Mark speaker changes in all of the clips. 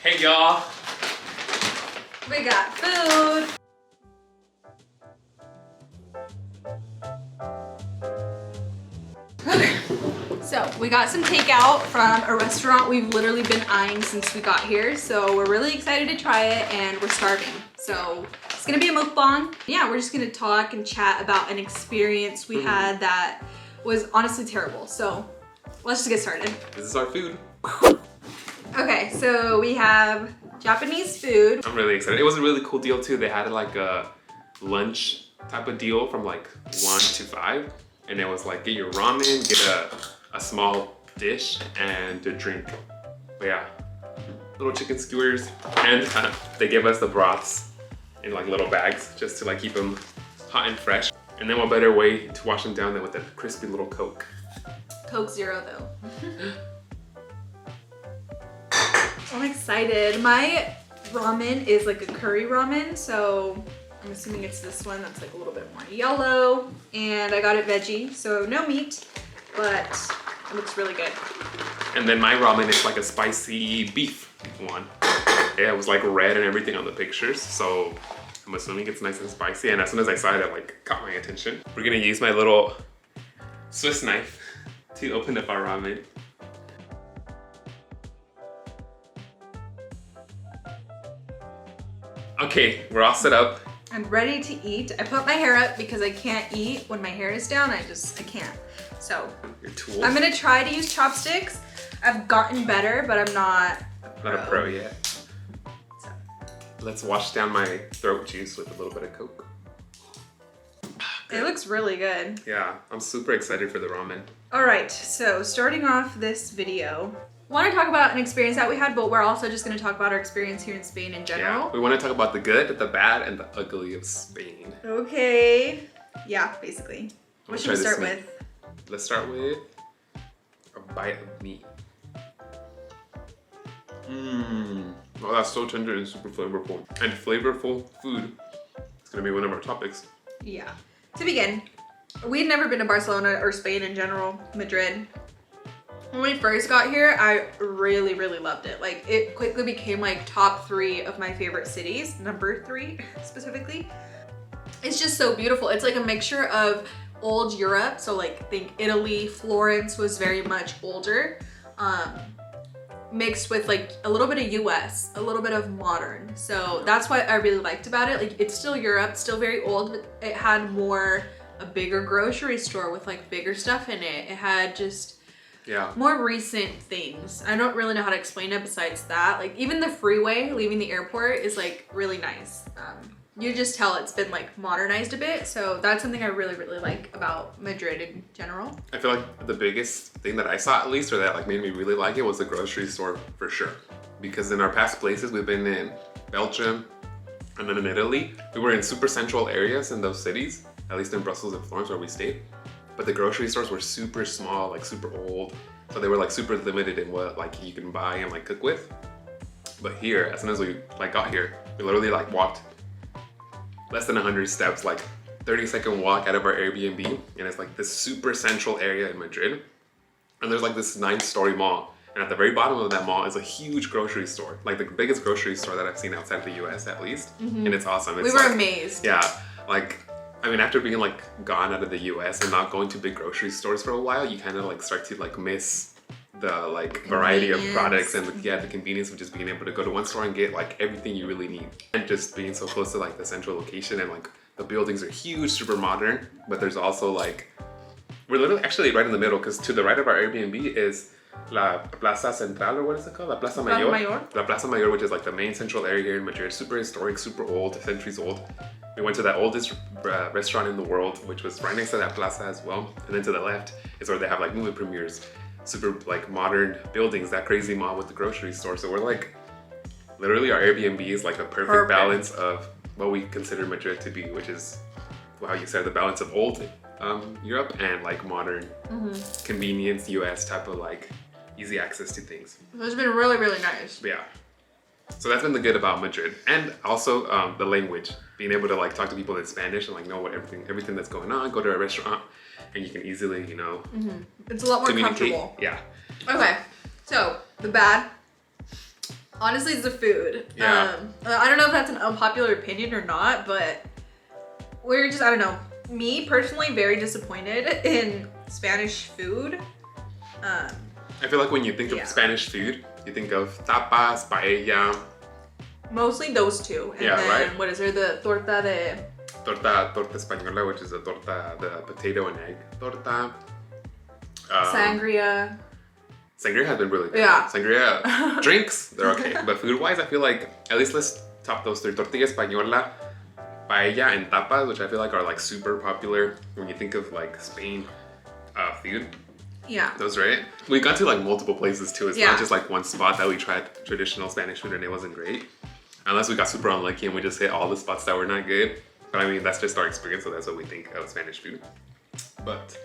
Speaker 1: Hey y'all!
Speaker 2: We got food! Okay, so we got some takeout from a restaurant we've literally been eyeing since we got here. So we're really excited to try it and we're starving. So it's gonna be a mukbang. Yeah, we're just gonna talk and chat about an experience we had that was honestly terrible. So let's just get started.
Speaker 1: This is our food.
Speaker 2: Okay, so we have Japanese food.
Speaker 1: I'm really excited. It was a really cool deal too. They had like a lunch type of deal from like 1 to 5. And it was like, get your ramen, get a small dish, and a drink. But yeah, little chicken skewers. And they gave us the broths in like little bags just to like keep them hot and fresh. And then what better way to wash them down than with a crispy little Coke.
Speaker 2: Coke Zero though. I'm excited. My ramen is like a curry ramen, so I'm assuming it's this one that's like a little bit more yellow. And I got it veggie, so no meat, but it looks really good.
Speaker 1: And then my ramen is like a spicy beef one. Yeah, it was like red and everything on the pictures, so I'm assuming it's nice and spicy. And as soon as I saw it, it like caught my attention. We're gonna use my little Swiss knife to open up our ramen. Okay, we're all set up.
Speaker 2: I'm ready to eat. I put my hair up because I can't eat when my hair is down. I can't. So
Speaker 1: Your tools.
Speaker 2: I'm gonna try to use chopsticks. I've gotten better, but I'm not
Speaker 1: Not a pro yet.
Speaker 2: So.
Speaker 1: Let's wash down my throat juice with a little bit of Coke.
Speaker 2: It looks really good.
Speaker 1: Yeah, I'm super excited for the ramen.
Speaker 2: All right, so starting off this video, I want to talk about an experience that we had, but we're also just going to talk about our experience here in Spain in general.
Speaker 1: Yeah, we want to talk about the good, the bad, and the ugly of Spain.
Speaker 2: Okay. Yeah, basically. What should we start with?
Speaker 1: Let's start with a bite of meat. Mmm. Oh, that's so tender and super flavorful. And flavorful food is going to be one of our topics.
Speaker 2: Yeah. To begin, we'd never been to Barcelona or Spain in general, Madrid. When we first got here, I really, really loved it. Like, it quickly became like top 3 of my favorite cities, number 3 specifically. It's just so beautiful. It's like a mixture of old Europe. So like, think Italy, Florence was very much older, mixed with like a little bit of US, a little bit of modern. So that's what I really liked about it. Like, it's still Europe, still very old, but it had a bigger grocery store with like bigger stuff in it. It had just more recent things. I don't really know how to explain it besides that. Like, even the freeway leaving the airport is like really nice. You just tell it's been like modernized a bit. So that's something I really, really like about Madrid in general.
Speaker 1: I feel like the biggest thing that I saw, at least, or that like made me really like it, was the grocery store for sure. Because in our past places, we've been in Belgium and then in Italy. We were in super central areas in those cities, at least in Brussels and Florence where we stayed. But the grocery stores were super small, like super old. So they were like super limited in what like you can buy and like cook with. But here, as soon as we like got here, we literally like walked less than 100 steps, like 30-second walk out of our Airbnb. And it's like this super central area in Madrid. And there's like this 9-story mall. And at the very bottom of that mall is a huge grocery store. Like the biggest grocery store that I've seen outside of the US at least. And it's awesome. It's
Speaker 2: we were amazed.
Speaker 1: Yeah, like, I mean, after being like gone out of the US and not going to big grocery stores for a while, you kind of like start to like miss the like variety of products and the convenience of just being able to go to one store and get like everything you really need. And just being so close to like the central location, and like the buildings are huge, super modern, but there's also like, we're literally actually right in the middle, because to the right of our Airbnb is La Plaza Central, or what is it called? La Plaza Mayor. La Plaza Mayor, which is like the main central area here in Madrid. Super historic, super old, centuries old. We went to that oldest restaurant in the world, which was right next to that plaza as well. And then to the left is where they have like movie premieres, super like modern buildings, that crazy mall with the grocery store. So we're like, literally our Airbnb is like a perfect balance of what we consider Madrid to be, which is, how you said, the balance of old Europe and like modern convenience US type of like easy access to things.
Speaker 2: It's been really, really nice.
Speaker 1: Yeah. So that's been the good about Madrid. And also the language, being able to like talk to people in Spanish and like know what everything that's going on, go to a restaurant and you can easily, you know,
Speaker 2: it's a lot more comfortable.
Speaker 1: Yeah.
Speaker 2: Okay, so the bad. Honestly, it's the food.
Speaker 1: Yeah.
Speaker 2: I don't know if that's an unpopular opinion or not, but we're just, I don't know. Me personally, very disappointed in Spanish food.
Speaker 1: I feel like when you think of Spanish food, you think of tapas, paella.
Speaker 2: Mostly those two. And then,
Speaker 1: right?
Speaker 2: what is there? The torta de...
Speaker 1: Torta española, which is a torta, the potato and egg torta.
Speaker 2: Sangria.
Speaker 1: Sangria has been really good.
Speaker 2: Yeah.
Speaker 1: Sangria drinks, they're okay. But food-wise, I feel like, at least let's top those three. Tortilla española, paella, and tapas, which I feel like are like super popular when you think of like Spain food.
Speaker 2: Yeah.
Speaker 1: Those, right? We got to like multiple places too. It's not just like one spot that we tried traditional Spanish food and it wasn't great. Unless we got super unlucky and we just hit all the spots that were not good. But I mean, that's just our experience, so that's what we think of Spanish food. But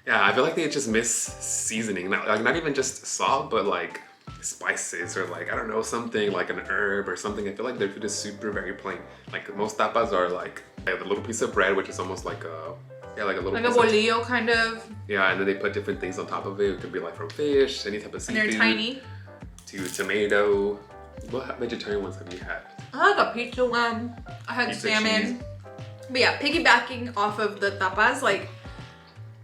Speaker 1: yeah, I feel like they just miss seasoning. Not even just salt, but like spices or like, I don't know, something like an herb or something. I feel like their food is super very plain. Like most tapas are like the little piece of bread, which is almost like a, like a little
Speaker 2: like a bolillo kind of.
Speaker 1: Yeah, and then they put different things on top of it. It could be like from fish, any type of seafood.
Speaker 2: And they're tiny.
Speaker 1: To tomato. What vegetarian ones have you had?
Speaker 2: I had a pizza one. I had
Speaker 1: pizza
Speaker 2: salmon.
Speaker 1: cheese.
Speaker 2: But yeah, piggybacking off of the tapas, like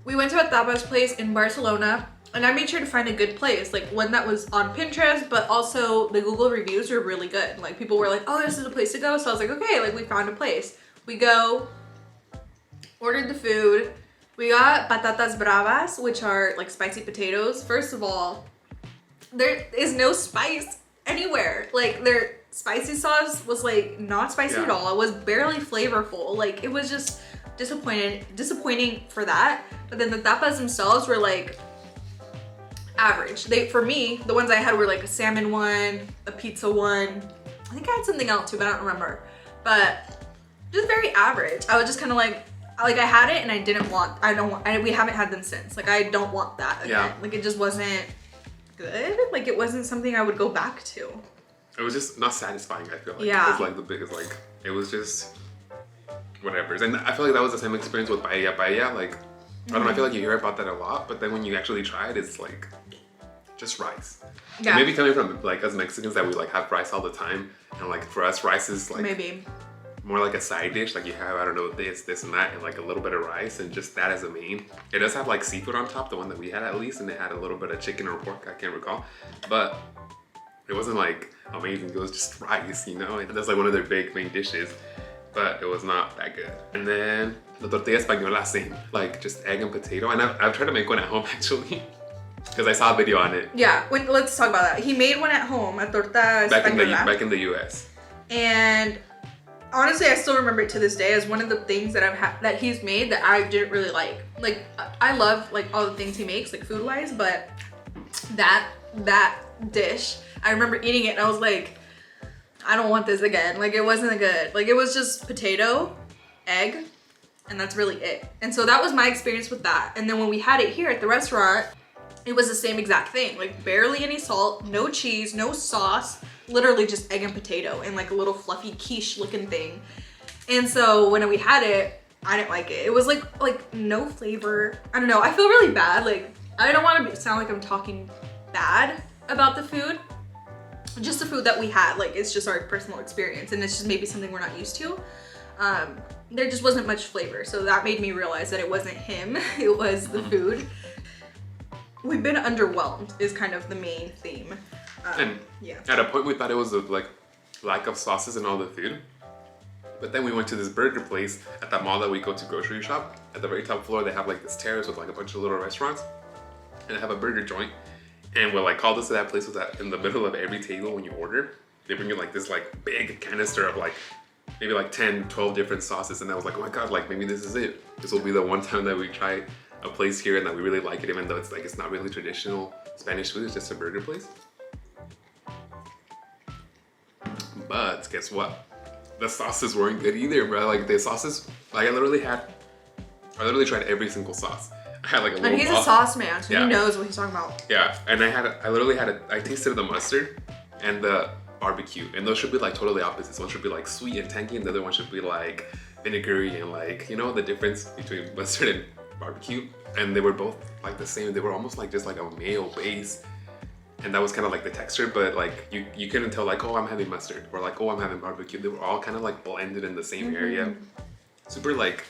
Speaker 2: we went to a tapas place in Barcelona and I made sure to find a good place, like one that was on Pinterest, but also the Google reviews were really good. Like people were like, oh, this is a place to go. So I was like, okay, like we found a place. We go, ordered the food. We got patatas bravas, which are like spicy potatoes. First of all, there is no spice anywhere. Like their spicy sauce was like not spicy at all. It was barely flavorful. Like it was just disappointing for that. But then the tapas themselves were like average. For me, the ones I had were like a salmon one, a pizza one. I think I had something else too, but I don't remember. But just very average. I was just kind of like I had it and we haven't had them since. Like I don't want that again.
Speaker 1: Yeah.
Speaker 2: Like it just wasn't good. Like it wasn't something I would go back to.
Speaker 1: It was just not satisfying, I feel like.
Speaker 2: Yeah.
Speaker 1: It was like the biggest, like, it was just whatever. And I feel like that was the same experience with paella. Paella, like, I don't know, I feel like you hear about that a lot, but then when you actually try it, it's like just rice.
Speaker 2: Yeah.
Speaker 1: And maybe coming from like us Mexicans that we like have rice all the time, and like for us rice is like
Speaker 2: Maybe.
Speaker 1: more like a side dish. Like you have, I don't know, this and that, and like a little bit of rice and just that as a main. It does have like seafood on top, the one that we had at least, and it had a little bit of chicken or pork, I can't recall. But it wasn't like amazing, it was just rice, you know? And that's like one of their big main dishes, but it was not that good. And then the tortilla española, same, like just egg and potato. And I've tried to make one at home actually, because I saw a video on it.
Speaker 2: Yeah, let's talk about that. He made one at home, a torta española.
Speaker 1: Back in the US.
Speaker 2: And honestly, I still remember it to this day as one of the things that that he's made that I didn't really like. Like, I love like all the things he makes, like food-wise, but that dish, I remember eating it and I was like, I don't want this again. Like it wasn't good. Like it was just potato, egg, and that's really it. And so that was my experience with that. And then when we had it here at the restaurant, it was the same exact thing. Like barely any salt, no cheese, no sauce, literally just egg and potato and like a little fluffy quiche looking thing. And so when we had it, I didn't like it. It was like no flavor. I don't know. I feel really bad. Like I don't want to sound like I'm talking bad about the food. Just the food that we had, like it's just our personal experience and it's just maybe something we're not used to. There just wasn't much flavor, so that made me realize that it wasn't him, it was the food. We've been underwhelmed is kind of the main theme.
Speaker 1: And at a point we thought it was a like lack of sauces in all the food, but then we went to this burger place at that mall that we go to grocery shop. At the very top floor they have like this terrace with like a bunch of little restaurants, and they have a burger joint. And what like called us to that place was that in the middle of every table when you order, they bring you like this like big canister of like maybe like 10, 12 different sauces. And I was like, oh my God, like maybe this is it. This will be the one time that we try a place here and that we really like it, even though it's like, it's not really traditional Spanish food, it's just a burger place. But guess what? The sauces weren't good either, bro. Like the sauces, like I literally tried every single sauce. I had like a little
Speaker 2: And he's a sauce man, so he knows what he's talking about.
Speaker 1: Yeah, and I tasted the mustard and the barbecue, and those should be like totally opposites. One should be like sweet and tangy, and the other one should be like vinegary and like, you know, the difference between mustard and barbecue. And they were both like the same. They were almost like just like a mayo base. And that was kind of like the texture, but like you couldn't tell like, oh, I'm having mustard, or like, oh, I'm having barbecue. They were all kind of like blended in the same area. Super like,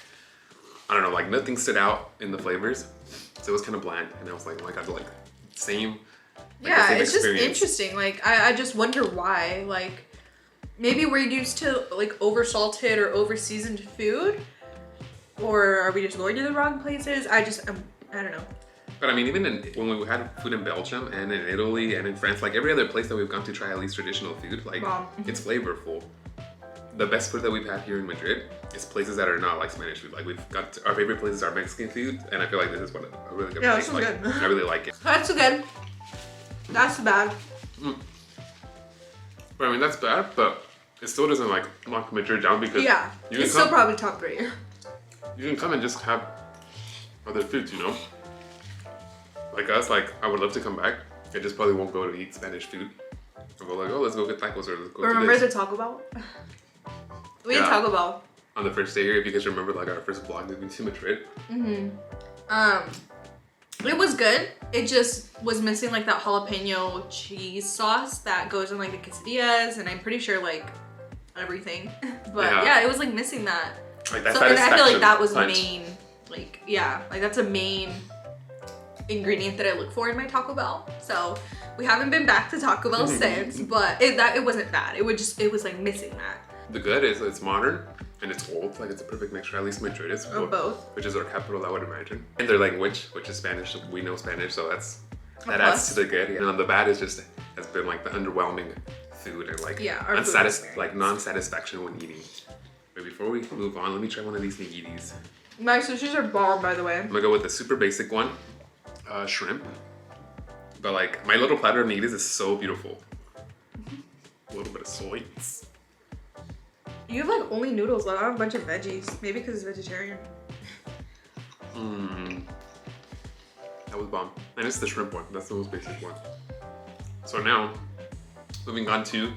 Speaker 1: I don't know, like nothing stood out in the flavors. So it was kind of bland. And I was like, oh my God, like same. Like,
Speaker 2: yeah,
Speaker 1: same
Speaker 2: it's
Speaker 1: experience.
Speaker 2: just interesting. Like, I just wonder why. Like, maybe we're used to like over-salted or over-seasoned food. Or are we just going to the wrong places? I don't know.
Speaker 1: But I mean, even when we had food in Belgium and in Italy and in France, like every other place that we've gone to try at least traditional food, like it's flavorful. The best food that we've had here in Madrid is places that are not like Spanish food. Like we've got our favorite places are Mexican food, and I feel like this is one of a really good place.
Speaker 2: This is
Speaker 1: like,
Speaker 2: good.
Speaker 1: I really like it.
Speaker 2: That's good. That's bad.
Speaker 1: But I mean, that's bad, but it still doesn't like knock Madrid down because
Speaker 2: it's still probably top 3.
Speaker 1: You can come and just have other foods, you know? Like us, like I would love to come back. I just probably won't go to eat Spanish food. I'll go like, oh, let's go get tacos or let's go
Speaker 2: Remember
Speaker 1: to this.
Speaker 2: the Taco Bell? We had Taco Bell.
Speaker 1: On the first day here, if you guys remember like our first vlog moving to Madrid.
Speaker 2: It was good. It just was missing like that jalapeno cheese sauce that goes in like the quesadillas, and I'm pretty sure like everything. But yeah, it was like missing that.
Speaker 1: Like that
Speaker 2: so, and I feel like that was
Speaker 1: punch.
Speaker 2: main, like like that's a main ingredient that I look for in my Taco Bell. So we haven't been back to Taco Bell since, but it wasn't bad. It was like missing that.
Speaker 1: The good is it's modern and it's old. Like it's a perfect mixture. At least Madrid is.
Speaker 2: Or both.
Speaker 1: Which is our capital, I would imagine. And their language, which is Spanish. We know Spanish, so that adds to the good. And on the bad is just has been like the underwhelming food and like non-satisfaction when eating. But before we move on, let me try one of these nigiris.
Speaker 2: My sushis are bomb, by the way.
Speaker 1: I'm gonna go with the super basic one, shrimp. But like my little platter of nigiris is so beautiful. A little bit of soy.
Speaker 2: You have like only noodles, I have a bunch of veggies. Maybe because it's vegetarian.
Speaker 1: That was bomb. And it's the shrimp one. That's the most basic one. So now, moving on to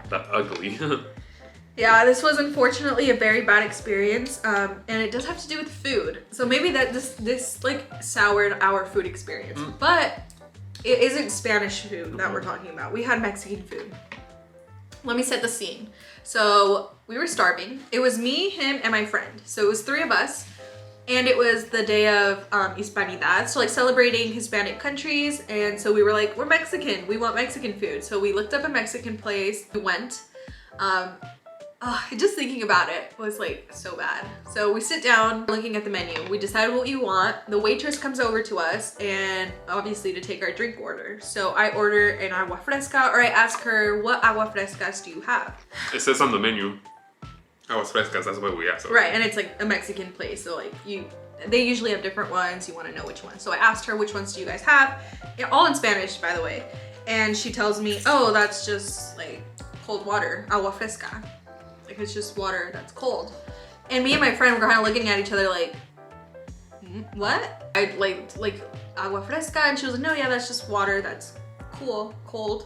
Speaker 1: the ugly.
Speaker 2: Yeah, this was unfortunately a very bad experience, and it does have to do with food. So maybe that this like soured our food experience, but it isn't Spanish food that we're talking about. We had Mexican food. Let me set the scene. So we were starving. It was me, him, and my friend. So it was 3 of us, and it was the day of Hispanidad, so like celebrating Hispanic countries. And so we were like, we're Mexican, we want Mexican food. So we looked up a Mexican place. We went. Just thinking about it was like so bad. So we sit down looking at the menu. We decide what you want. The waitress comes over to us and obviously to take our drink order. So I order an agua fresca, or I ask her, what agua frescas do you have?
Speaker 1: It says on the menu, aguas frescas, that's what we asked.
Speaker 2: Right, and it's like a Mexican place. So like they usually have different ones. You want to know which one. So I asked her, which ones do you guys have? All in Spanish, by the way. And she tells me, oh, that's just like cold water, agua fresca. Like it's just water that's cold. And me and my friend were kind of looking at each other like, what? I like agua fresca, and she was like, no, yeah, that's just water that's cold.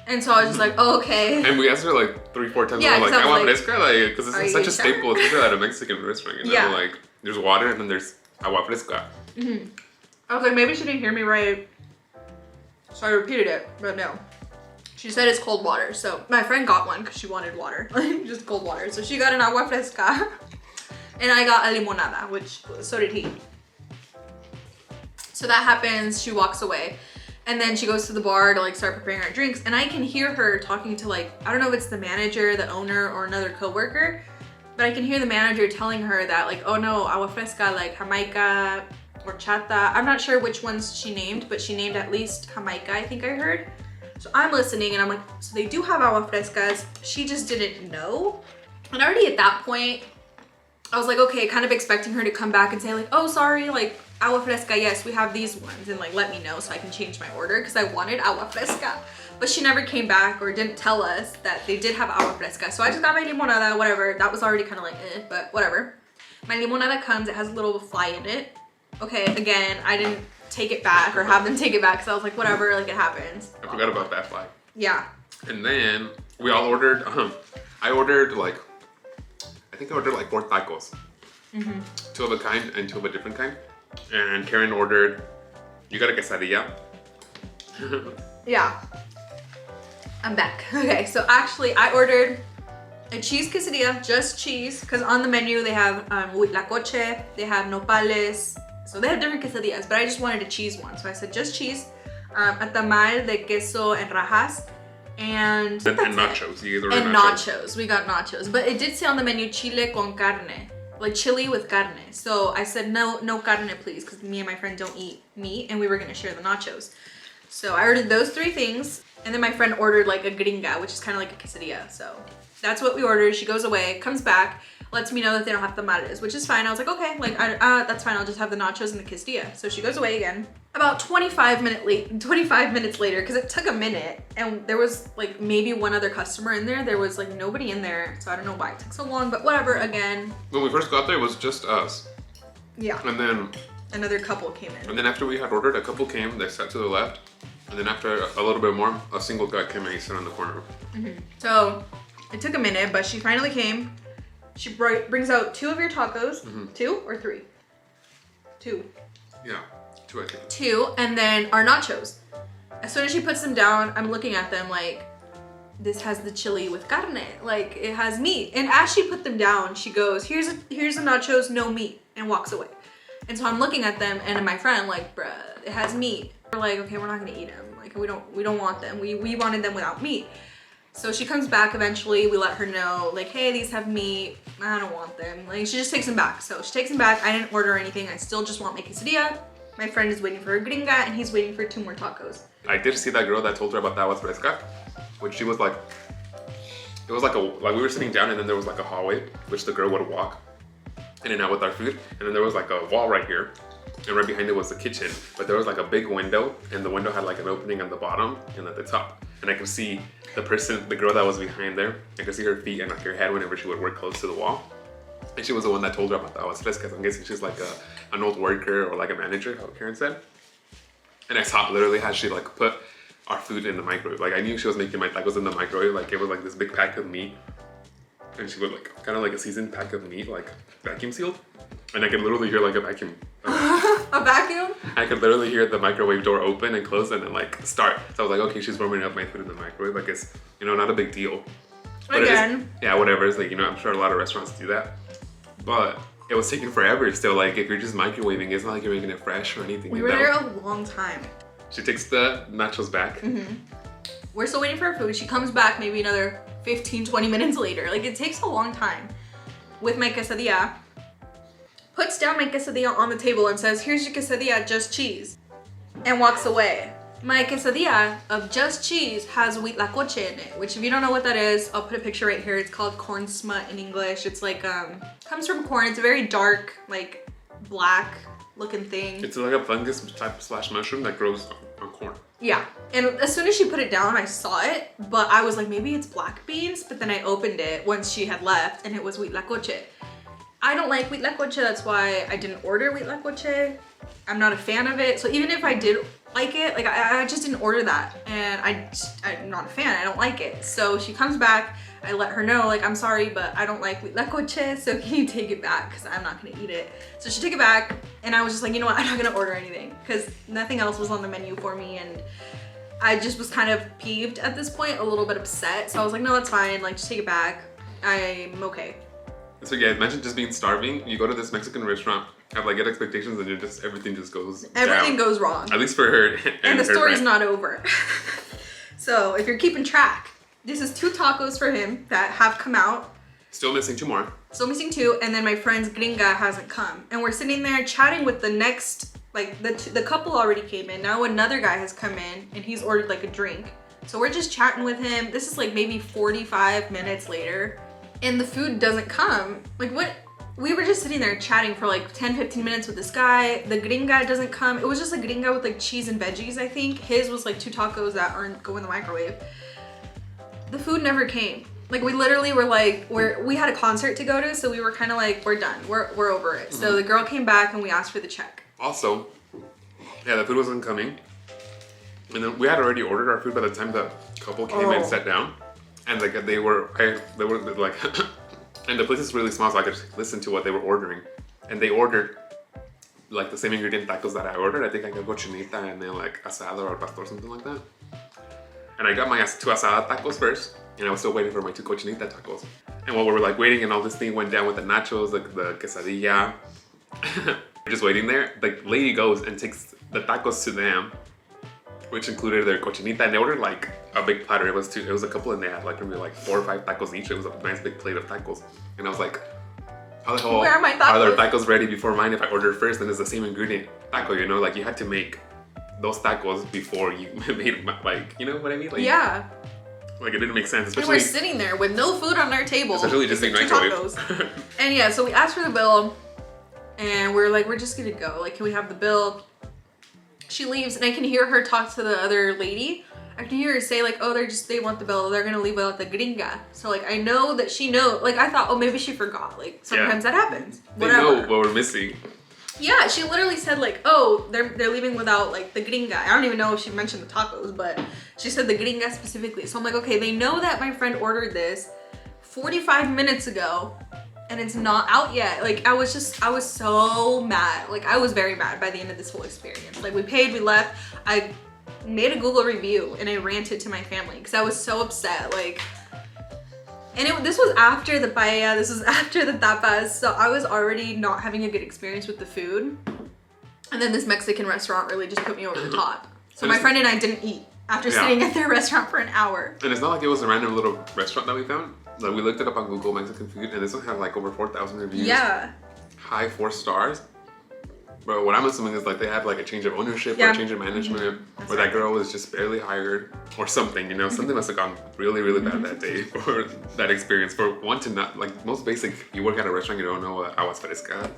Speaker 2: And so I was just like, oh, okay.
Speaker 1: And we asked her like 3-4 times,
Speaker 2: yeah,
Speaker 1: like agua
Speaker 2: like,
Speaker 1: fresca, like, because it's such a staple, especially at a Mexican restaurant. You know, like there's water and then there's agua fresca.
Speaker 2: I was like, maybe she didn't hear me right, so I repeated it, but no. She said it's cold water, so my friend got one because she wanted water, just cold water. So she got an agua fresca, and I got a limonada, which so did he. So that happens, she walks away, and then she goes to the bar to like start preparing our drinks, and I can hear her talking to like, I don't know if it's the manager, the owner, or another coworker, but I can hear the manager telling her that like, oh no, agua fresca, like Jamaica, horchata. I'm not sure which ones she named, but she named at least Jamaica, I think I heard. So I'm listening and I'm like, so they do have agua frescas. She just didn't know. And already at that point, I was like, okay, kind of expecting her to come back and say like, oh, sorry, like agua fresca, yes, we have these ones, and like let me know so I can change my order because I wanted agua fresca. But she never came back or didn't tell us that they did have agua fresca. So I just got my limonada, whatever. That was already kind of like, but whatever. My limonada comes, it has a little fly in it. Okay, again, I didn't take it back or have them take it back because I was like, whatever, like it happens.
Speaker 1: I forgot about that fly.
Speaker 2: Yeah.
Speaker 1: And then we all ordered, I ordered like, I think I ordered like 4 tacos. 2 of a kind and 2 of a different kind. And Karen ordered, you got a quesadilla.
Speaker 2: Yeah. I'm back. Okay, so actually I ordered a cheese quesadilla, just cheese, because on the menu they have huitlacoche, they have nopales, so they have different quesadillas, but I just wanted a cheese one, so I said just cheese, a tamal de queso en rajas, and
Speaker 1: nachos. You ordered
Speaker 2: and nachos. We got nachos, but it did say on the menu chile con carne, like chili with carne. So I said no carne please, because me and my friend don't eat meat, and we were gonna share the nachos. So I ordered those 3 things, and then my friend ordered like a gringa, which is kind of like a quesadilla. So that's what we ordered. She goes away, comes back, lets me know that they don't have tamales, which is fine. I was like, okay, like that's fine. I'll just have the nachos and the quesadilla. So she goes away again. About 25 minutes later, because it took a minute, and there was like maybe one other customer in there. There was like nobody in there, so I don't know why it took so long, but whatever. Again,
Speaker 1: when we first got there, it was just us.
Speaker 2: Yeah.
Speaker 1: And then
Speaker 2: another couple came in.
Speaker 1: And then after we had ordered, a couple came. They sat to the left, and then after a little bit more, a single guy came and he sat on the corner.
Speaker 2: So it took a minute, but she finally came. She brings out 2 of your tacos. 2 or 3? 2.
Speaker 1: Yeah, 2 I think.
Speaker 2: 2, and then our nachos. As soon as she puts them down, I'm looking at them like, this has the chili with carne, like it has meat. And as she put them down, she goes, here's the nachos, no meat, and walks away. And so I'm looking at them, and my friend like, bruh, it has meat. We're like, okay, we're not gonna eat them. Like we don't want them. We wanted them without meat. So she comes back eventually. We let her know, like, hey, these have meat. I don't want them. Like, she just takes them back. So she takes them back. I didn't order anything. I still just want my quesadilla. My friend is waiting for her gringa, and he's waiting for 2 more tacos. I
Speaker 1: did see that girl that told her about that was fresca, which she was like, it was like we were sitting down, and then there was like a hallway, which the girl would walk in and out with our food. And then there was like a wall right here, and right behind it was the kitchen. But there was like a big window, and the window had like an opening on the bottom and at the top. And I could see the girl that was behind there. I could see her feet and like her head whenever she would work close to the wall. And she was the one that told her about that was fresca. I'm guessing she's like an old worker or like a manager, how Karen said. And I saw literally how she like put our food in the microwave. Like I knew she was making my tacos in the microwave. Like it was like this big pack of meat. And she would like, kind of like a seasoned pack of meat, like vacuum sealed. And I could literally hear like a vacuum.
Speaker 2: A vacuum?
Speaker 1: I could literally hear the microwave door open and close and then like start. So I was like, okay, she's warming up my food in the microwave. I guess, you know, not a big deal. But
Speaker 2: again.
Speaker 1: Yeah, whatever. It's like, you know, I'm sure a lot of restaurants do that. But it was taking forever still. Like if you're just microwaving, it's not like you're making it fresh or anything.
Speaker 2: We were there a long time.
Speaker 1: She takes the nachos back.
Speaker 2: We're still waiting for her food. She comes back maybe another 15, 20 minutes later. Like it takes a long time. With my quesadilla, puts down my quesadilla on the table and says, here's your quesadilla, just cheese, and walks away. My quesadilla of just cheese has huitlacoche in it, which if you don't know what that is, I'll put a picture right here. It's called corn smut in English. It's like, comes from corn. It's a very dark, like black looking thing.
Speaker 1: It's like a fungus type / mushroom that grows on corn.
Speaker 2: Yeah, and as soon as she put it down, I saw it, but I was like, maybe it's black beans, but then I opened it once she had left, and it was huitlacoche. I don't like huitlacoche, that's why I didn't order huitlacoche. I'm not a fan of it, so even if I did like it, like I just didn't order that, and I'm not a fan, I don't like it. So she comes back, I let her know, like, I'm sorry, but I don't like huitlacoche, so can you take it back, because I'm not gonna eat it. So she took it back, and I was just like, you know what, I'm not gonna order anything, because nothing else was on the menu for me, and I just was kind of peeved at this point, a little bit upset. So I was like, no, that's fine, like, just take it back. I'm okay.
Speaker 1: So yeah, imagine just being starving. You go to this Mexican restaurant, have like good expectations, and everything just goes
Speaker 2: Everything
Speaker 1: down.
Speaker 2: goes wrong.
Speaker 1: At least for her.
Speaker 2: And the story's not over. So if you're keeping track, this is 2 tacos for him that have come out.
Speaker 1: Still missing 2 more.
Speaker 2: Still missing 2, and then my friend's gringa hasn't come. And we're sitting there chatting with the next, like the couple already came in. Now another guy has come in, and he's ordered like a drink. So we're just chatting with him. This is like maybe 45 minutes later, and the food doesn't come. Like what? We were just sitting there chatting for like 10-15 minutes with this guy. The gringa doesn't come. It was just a gringa with like cheese and veggies, I think. His was like 2 tacos that aren't go in the microwave. The food never came. Like we literally were like, we had a concert to go to, so we were kind of like, we're done, we're over it. So the girl came back and we asked for the check.
Speaker 1: Also, yeah, the food wasn't coming. And then we had already ordered our food by the time the couple came and sat down. And like they were like, and the place is really small, so I could listen to what they were ordering. And they ordered like the same ingredient tacos that I ordered. I think like a cochinita and then like asado or pastor, something like that. And I got my 2 asada tacos first, and I was still waiting for my 2 cochinita tacos. And while we were like waiting and all this thing went down with the nachos, like the quesadilla, we're just waiting there, the lady goes and takes the tacos to them, which included their cochinita, and they ordered like a big platter. It was a couple, and they had like maybe like 4 or 5 tacos each. It was a nice big plate of tacos. And I was like, how the hell
Speaker 2: Where are my
Speaker 1: are their
Speaker 2: tacos?
Speaker 1: tacos ready before mine if I ordered first and it's the same ingredient taco, you know? Like you had to make those tacos before you made like, you know what I mean? Like,
Speaker 2: Yeah.
Speaker 1: Like it didn't make sense,
Speaker 2: And
Speaker 1: especially
Speaker 2: we're sitting there with no food on our table.
Speaker 1: especially just being
Speaker 2: except 2
Speaker 1: microwave.
Speaker 2: tacos. And yeah, so we asked for the bill, and we're like, we're just gonna go. Like, can we have the bill? She leaves, and I can hear her talk to the other lady. I can hear her say like, oh, they want the bill. They're gonna leave without the gringa. So like, I know that she knows. Like, I thought, oh, maybe she forgot. Like, sometimes that happens.
Speaker 1: They
Speaker 2: Whatever.
Speaker 1: know what we're missing.
Speaker 2: Yeah, she literally said like, oh, they're leaving without like the gringa. I don't even know if she mentioned the tacos, but she said the gringa specifically. So I'm like, okay, they know that my friend ordered this 45 minutes ago and it's not out yet. Like I was so mad. Like I was very mad by the end of this whole experience. Like we paid, we left. I made a Google review and I ranted to my family because I was so upset. Like, and this was after the paella, this was after the tapas, so I was already not having a good experience with the food. And then this Mexican restaurant really just put me over the top. So my friend and I didn't eat after sitting at their restaurant for an hour.
Speaker 1: And it's not like it was a random little restaurant that we found. Like we looked it up on Google Mexican food, and this one had like over 4,000 reviews.
Speaker 2: Yeah.
Speaker 1: High 4 stars. But what I'm assuming is like they had like a change of ownership or a change of management, or that girl was just barely hired or something, you know? Something must have gone really, really bad that day for that experience. For one to not, like most basic, you work at a restaurant, you don't know what aguas fresca.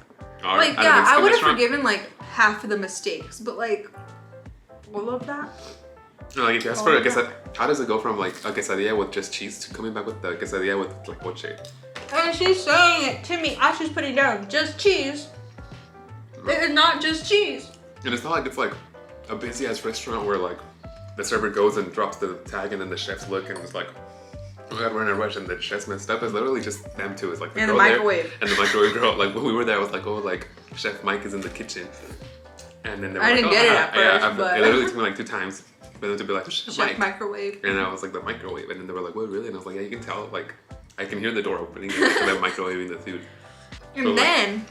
Speaker 2: Like, yeah, I would have forgiven like half of the mistakes, but like all of that?
Speaker 1: No, like if you ask for a quesadilla, how does it go from like a quesadilla with just cheese to coming back with the quesadilla with like poche?
Speaker 2: And she's saying it to me as she's putting it down, just cheese. It is not just cheese.
Speaker 1: And it's not like it's like a busy ass restaurant where like the server goes and drops the tag and then the chefs look and it's like, oh god, we're in a rush and the chef's messed up. It's literally just them two. It's like the
Speaker 2: and
Speaker 1: girl
Speaker 2: the microwave.
Speaker 1: there and the microwave girl. Like when we were there, I was like, oh, like Chef Mike is in the kitchen. And then they were
Speaker 2: I
Speaker 1: like,
Speaker 2: didn't
Speaker 1: oh,
Speaker 2: get it at first, but
Speaker 1: it literally took me like 2 times for them to be like, Chef Mike.
Speaker 2: Microwave.
Speaker 1: And I was like, the microwave. And then they were like, what, really? And I was like, yeah, you can tell. Like, I can hear the door opening and they're microwaving the food.
Speaker 2: And
Speaker 1: so,
Speaker 2: then,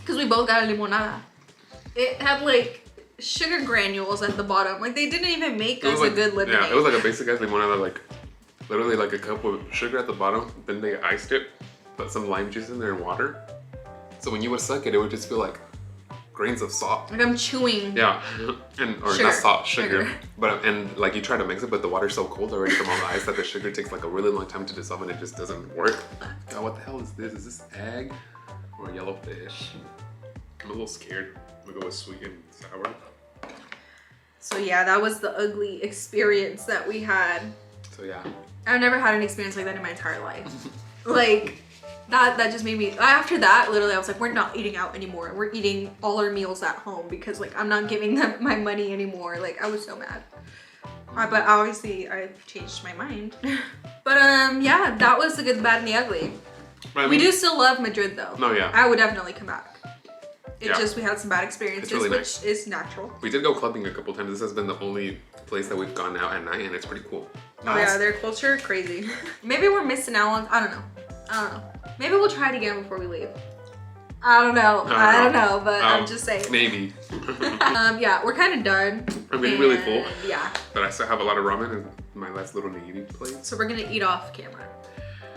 Speaker 2: because we both got a limonada, it had like sugar granules at the bottom. Like they didn't even make us
Speaker 1: like,
Speaker 2: a good lemonade.
Speaker 1: Yeah, it was like a basic ass limonada, like literally like a cup of sugar at the bottom. Then they iced it, put some lime juice in there and water. So when you would suck it, it would just feel like grains of salt.
Speaker 2: Like I'm chewing.
Speaker 1: Yeah, and or
Speaker 2: sugar.
Speaker 1: not salt, sugar. But and like you try to mix it, but the water's so cold already from all the ice that the sugar takes like a really long time to dissolve and it just doesn't work. God, what the hell is this? Is this egg or yellow fish? I'm a little scared. I'm gonna go with sweet and sour.
Speaker 2: So yeah, that was the ugly experience that we had.
Speaker 1: So yeah.
Speaker 2: I've never had an experience like that in my entire life. Like that just made me, after that, literally I was like, we're not eating out anymore. We're eating all our meals at home because like I'm not giving them my money anymore. Like I was so mad. But obviously I've changed my mind. But yeah, that was the good, the bad, and the ugly.
Speaker 1: I mean,
Speaker 2: We do still love Madrid though.
Speaker 1: No, yeah.
Speaker 2: I would definitely come back. It
Speaker 1: Yeah.
Speaker 2: just, we had some bad experiences,
Speaker 1: really
Speaker 2: which
Speaker 1: nice.
Speaker 2: is natural.
Speaker 1: We did go clubbing a couple times. This has been the only place that we've gone out at night and it's pretty cool.
Speaker 2: Oh yeah, their culture, crazy. Maybe we're missing out on, I don't know. Maybe we'll try it again before we leave. I don't know, but I'm just saying.
Speaker 1: Maybe.
Speaker 2: Yeah, we're kind of done.
Speaker 1: I'm getting really full.
Speaker 2: Yeah.
Speaker 1: But I still have a lot of ramen in my last little nigiri plate.
Speaker 2: So we're gonna eat off camera.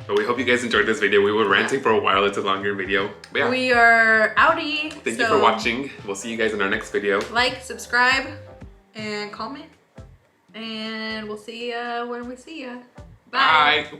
Speaker 1: But we hope you guys enjoyed this video. We were ranting for a while. It's a longer video. But yeah.
Speaker 2: We are outie.
Speaker 1: Thank you for watching. We'll see you guys in our next video.
Speaker 2: Like, subscribe, and comment. And we'll see ya when we see ya. Bye.
Speaker 1: Bye.